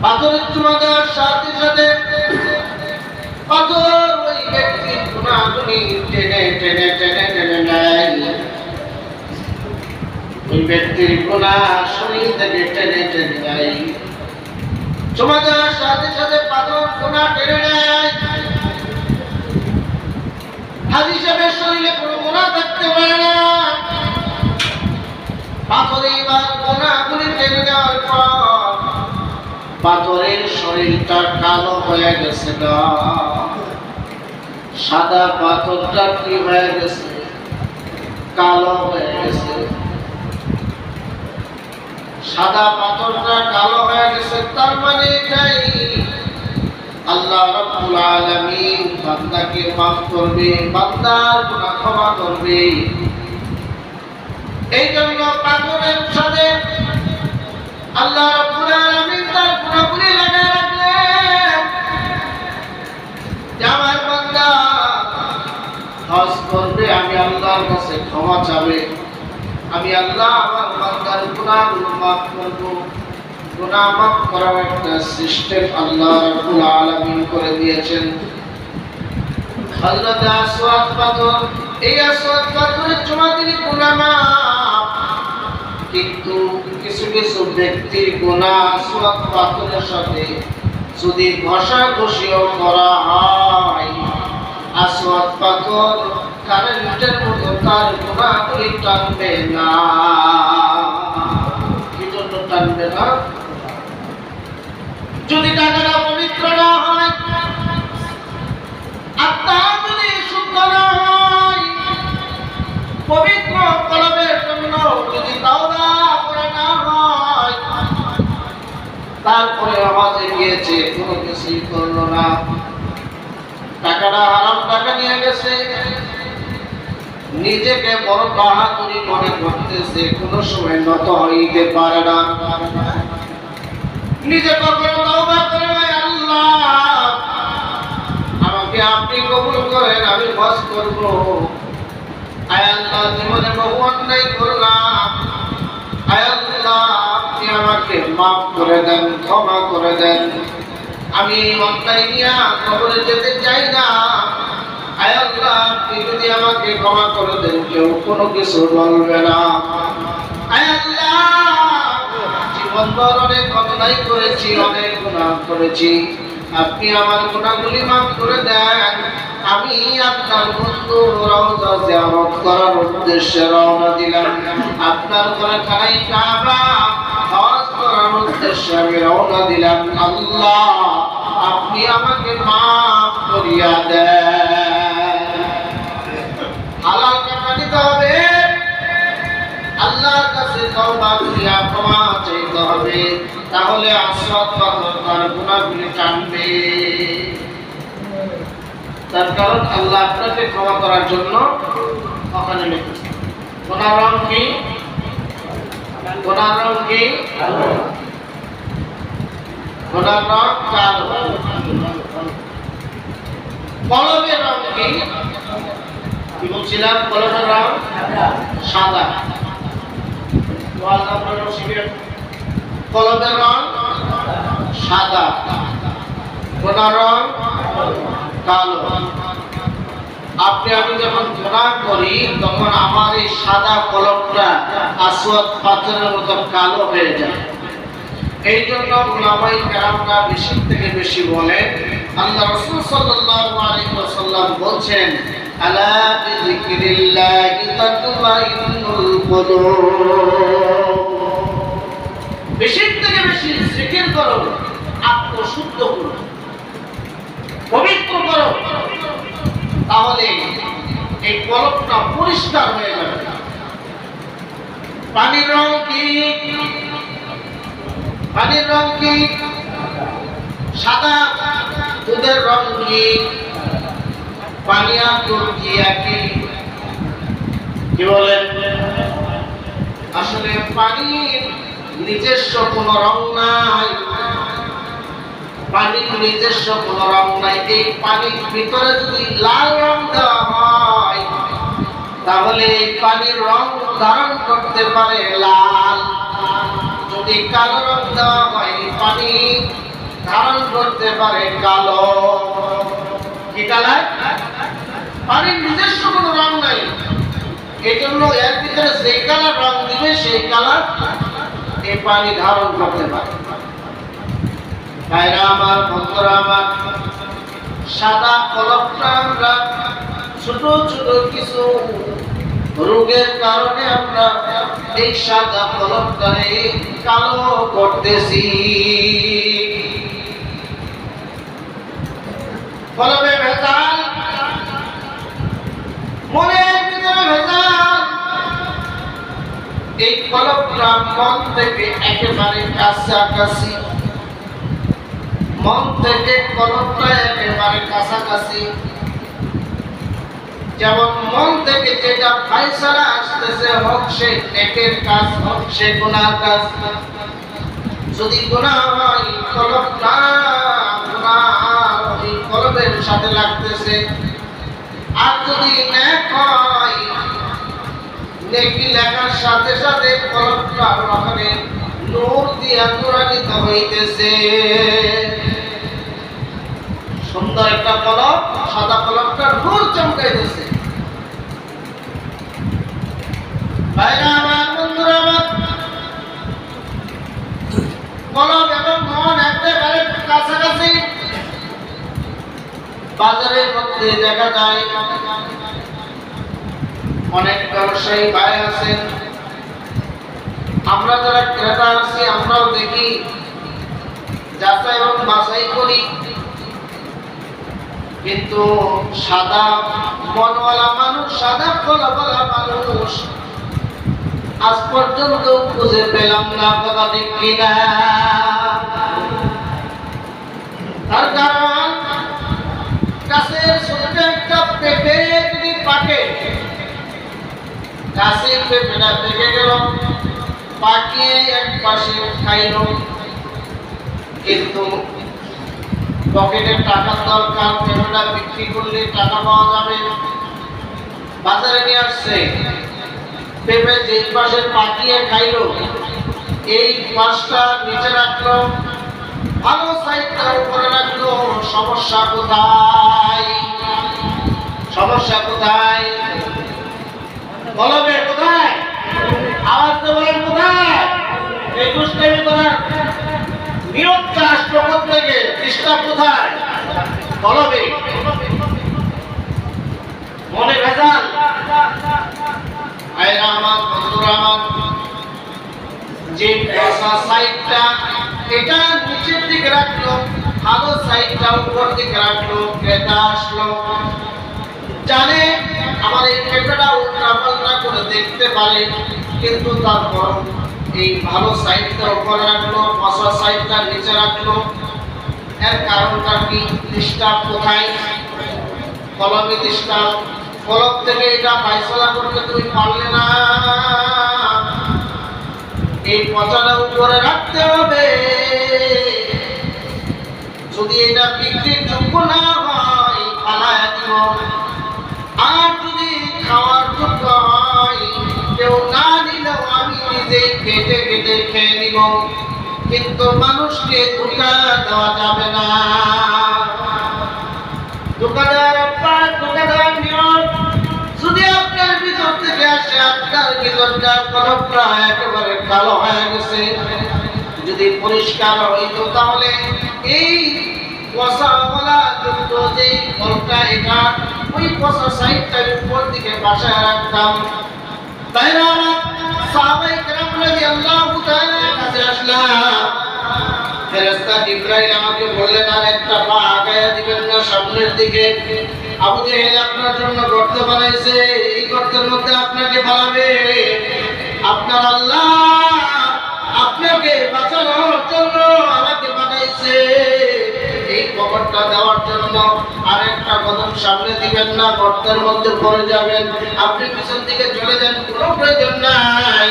পাথরের চুমা দেওয়ার সাথে সাথে পাথর ওই ব্যক্তির গুনাহগুলি টেনে টেনে টেনে টেনে নেয়। ওই ব্যক্তির গুনাহ শরীর থেকে টেনে টেনে নেয়। চুমা দেওয়ার সাথে সাথে পাথর গুনাহ টেনে নেয়। হাজি সাহেবের শরীরে কোনো গুনাহ থাকতে পারে না। পাথরে এবার গুনাহগুলি টেনে নেওয়ার পর পাথরের শরীরটা কালো হয়ে গেছে না, সাদা পাথরটা কি হয়ে গেছে? কালো হয়ে গেছে। সাদা পাথরটা কালো হয়ে গেছে, তার মানে এটাই আল্লাহ রাব্বুল আলামিন বান্দাকে মাফ করবে, বান্দার গুনাহ ক্ষমা করবে। এই জন্য পাথরের সাথে আল্লাহ রাব্বুল আলামিন তার গুনাহগুলি লাগায় রাখলেন। আমার বান্দা হজ করবে, আমি আল্লাহর কাছে ক্ষমা চাবে, আমি আল্লাহ আমার বান্দার গুনাহগুলো মাফ করব। গুনাহ মাফ করার একটা সিস্টেম আল্লাহ রাব্বুল আলামিন করে দিয়েছেন। হযরত আসওয়াদ পাথর, এই আসওয়াদ পাথরের চুমা দিলে গুনাহ মাফ, কিন্তু কিছু কিছু ব্যক্তির গুনাহ আসওয়াদ পাথরের সাথে যদি ঘষাঘষিও করা হয়, আসওয়াদ পাথর কারেন্টের মতো তার গুনাহগুলি টানবে না। কি জন্য টানবে না? যদি টাকাটা পবিত্র না হয়, আত্মা যদি শুদ্ধ না হয়, পবিত্র কলবের জন্য যদি তাওবা করে না হয়, তারপরে আওয়াজে গিয়েছে কোনো কিছুই করলো না, টাকাটা হারাম টাকা নিয়ে গেছে, নিজেকে বড় বাহাদুরি মনে করতেছে, কোনো সময় নত হইতে পারে না। নিজে কখনো তওবা করে, আল্লাহ আমাকে আপনি কবুল করেন, আমি হজ করব। আয় আল্লাহ, জীবনে বহু অন্যায় করলাম, আয় আল্লাহ আপনি আমাকে মাফ করে দেন, ক্ষমা করে দেন, আমি অন্যায় নিয়ে কবরে যেতে চাই না। আয় আল্লাহ আপনি যদি আমাকে ক্ষমা করে দেন, কেউ কোনো কিছু বলবে না। আয় আল্লাহ, জীবন ভর অনেক অন্যায় করেছি, অনেক গুনাহ করেছি, আপনি আমার গুনাহগুলি মাফ করে দেন। আমি আপনার বন্ধু রওজা জিয়ারত করার উদ্দেশ্যে রওনা দিলাম, আপনার ঘরে খানায় কাবা হজ করার উদ্দেশ্যে আমি রওনা দিলাম। আল্লাহ আপনি আমাকে মাফ করিয়া দেন। হালাল টাকা দিতে হবে, আল্লাহর কাছে তওবা করিয়া ক্ষমা চাইতে হবে, তাহলে আসওয়াদ পাথর তার গুনাহগুলি টানবে। তার কারণ আল্লাহ আপনাকে ক্ষমা করার জন্য ওখানে লিখেছে। গুনার রং কি? গুনার রং কি? গুনার রং কালো। কলবের রং কি? কি বলছিলাম? কলবের রং সাদা। কলবের রং সাদা, গুনার রং কালো। আপনি আমি যখন গুনাহ করি, তখন আমার এই সাদা কলমটা আসওয়াদ পাথরের মতো কালো হয়ে যায়। এই জন্য উলামায়ে কেরামরা বেশি থেকে বেশি বলেন, আল্লাহ রাসূল সাল্লাল্লাহু আলাইহি ওয়াসাল্লাম বলেন, আলা বিযিকরিল্লাহি তাতমাইন্নুল কুলুব। বেশি থেকে বেশি জিকির করো, আত্মশুদ্ধ করো, পবিত্র করো, তাহলে এই কলবটা পরিষ্কার হয়ে যাবে। পানির রং কি? পানির রং কি? সাদা। দুধের রং কি? পানি আর দুধ কি একই? কি বলেন? আসলে পানির নিজস্ব কোনো রং নাই, পানির নিজস্ব কোনো রং নাই। এই পানির ভিতরে যদি লাল রং দেওয়া হয়, তাহলে এই পানির রং ধারণ করতে পারে লাল। যদি কালো রং দেওয়া হয়, পানি ধারণ করতে পারে কালো। কি কালার? পানির নিজস্ব কোনো রং নাই, এই জন্য এর ভিতরে যে কালার রং দিবে সেই কালার এই পানি ধারণ করতে পারে। ভাইরা আমার, বন্ধুরা আমার, সাদা কলমটা আমরা ছোট ছোট কিছু রোগের কারণে আমরা এই সাদা কলমটারে কালো করতেছি। কলমে ভেজাল, মনের ভিতরে ভেজাল। এই কলমটা মন থেকে একেবারে কাছাকাছি, মন থেকে কলমটা একেবারে কাছাকাছি। যেমন মন থেকে যেটা ফায়সালা আসতেছে, হোক সে নেকের কাজ, হোক সে গুনার কাজ, যদি গুনাহ হয় কলমটা ওই কলমের সাথে লাগতেছে, আর যদি নেক হয় নেকি লেখার সাথে সাথে কলমটা ওখানে নূর দিয়া নূরান্বিত হইতেছে। সুন্দর একটা কলম, সাদা কলমটা নূর চমকাইতেছে। ভাইরা আমার, বন্ধুরা আমার, কলম এবং মন একেবারে কাছাকাছি। বাজারের মধ্যে দেখা যায় অনেক ব্যবসায়ী ভাই আছেন, আমরা যারা ক্রেতা আছি আমরাও দেখি, যাচাই এবং বাছাই করি, কিন্তু সাদা মনওয়ালা মানুষ, সাদা কলমওয়ালা মানুষ আজ পর্যন্ত খুঁজে পেলাম না। কথা ঠিক কিনা? তার কারণ গাছের ছোট একটা পেঁপে যদি পাকে, গাছের পেঁপেটা পেকে গেল, পাকিয়ে এক পাশে খাইল, কিন্তু পকেটের টাকার দরকার, পেঁপেটা বিক্রি করলে টাকা পাওয়া যাবে, বাজারে নিয়ে আসছে। পেঁপে যে পাশে পাকিয়ে খাইলো, এই পাশটা নিচে রাখলো, ভালো সাইডটা উপরে রাখলো। সমস্যা কোথায়? সমস্যা কোথায়? কলমে কোথায়? আওয়াজ তো বলেন কোথায়? এই দুষ্টামি করার নিয়মটা আসলো কোত্থেকে? চেষ্টা কোথায়? কলমে। মনে ভেজাল। ভাইরা আমার, বন্ধুরা আমার, যে বসা সাইডটা এটা নিচের দিকে রাখলো, ভালো সাইডটা উপর দিকে রাখলো, ক্রেতা আসলো, জানে আমার এই পেঁপেটা উল্টা পাল্টা করে দেখতে পারে, কিন্তু তারপর এই ভালো সাইডটা উপরে রাখলো, বসা সাইডটা নিচে রাখলো। এর কারণটা কি? ডিস্টার্ব কোথায়? কলমে ডিস্টার্ব। কলম থেকে এটা ফায়সালা করতে তুমি পারলে না, এই পচাটা উপরে রাখতে হবে। যদি এটা বিক্রির যোগ্য না হয় ফালায়া দিব, আর যদি খাওয়ার যোগ্য হয় কেউ না নিলেও আমি নিজেই কেটে কেটে খেয়ে নিব, কিন্তু মানুষকে ধোঁকা দেওয়া যাবে না। ধোঁকা দেওয়ার অভ্যাস, ধোঁকা দেওয়ার নিয়ম যদি আপনার ভিতর থেকে আসে, আপনার ভিতরটা কলমটা একেবারে কালো হয়ে গেছে, যদি পরিষ্কার হইতো তাহলে এই পচাওয়ালা যুক্ত যে ফলটা, এটা ওই পচা সাইডটার উপর দিকে বাসায় রাখতাম। তাই না? সাহাবায়ে কেরাম রাদিয়াল্লাহু তাআলা কাছে আসলাম, ফেরেশতা জিবরাইল আমাকে বললেন, আর একটা পা আগায়া দিবেন না সামনের দিকে, আবু জেহেল আপনার জন্য গর্ত বানাইছে, এই গর্তের মধ্যে আপনাকে ফালাবে। আপনার আল্লাহ আপনাকে বাঁচানোর জন্য আমাকে বানাইছে, এই খবরটা দেওয়ার জন্য। আর একটা কদম সামনে দিবেন না, গর্তের মধ্যে পড়ে যাবেন। আপনি পিছন দিকে চলে যান, কোনো প্রয়োজন নাই।